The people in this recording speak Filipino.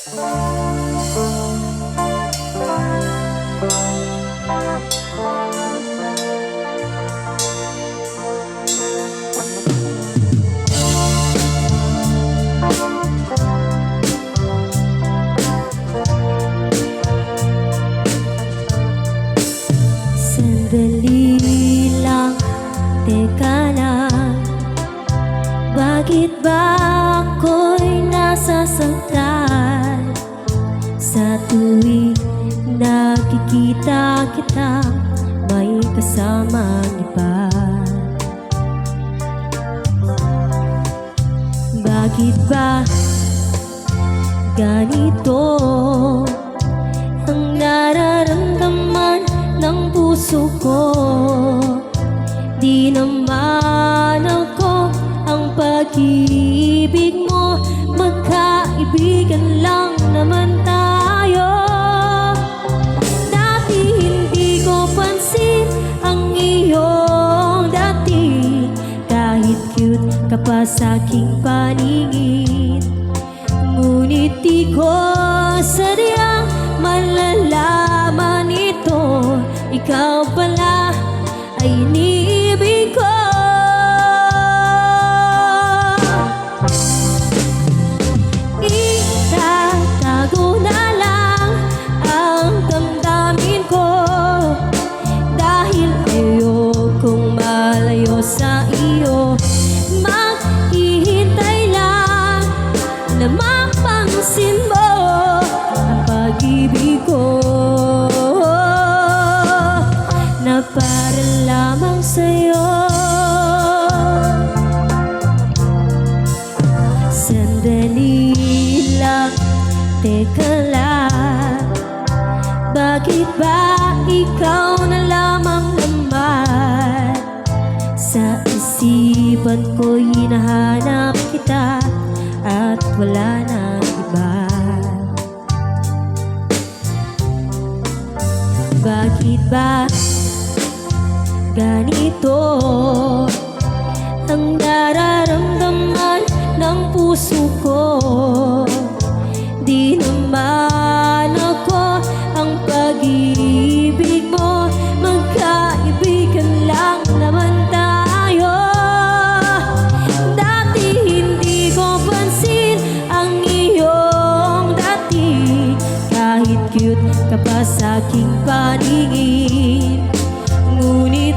Sandali lang, teka lang, bakit ba ako'y nasasaktan? Sa tuwing nakikita kita, may kasamang iba. Bakit ba ganito ang nararamdaman ng puso ko? Di naman ako ang pag-ibig mo, magkaibigan lang naman tayo. Dati hindi ko pansin ang iyong dati, kahit cute ka pa sa aking paningin. Ngunit di ko sadyang malalaman ito, ikaw pala ay iniibig ko. Itatago na lang ang damdamin ko, dahil ayokong malayo sa iyo. Maghihintay lang na mapansin mo ang pag-ibig ko, na para lamang sa'yo. Sandali lang, teka lang, bakit ba ikaw na lamang naman? Sa isipan ko hinahanap kita at wala nang iba. Bakit ba ganito ang nararamdaman ng puso ko? Di naman ako ang pag-ibig mo, magkaibigan lang naman tayo. Dati hindi ko pansin ang iyong dati, kahit cute ka pa sa aking paningin. Ngunit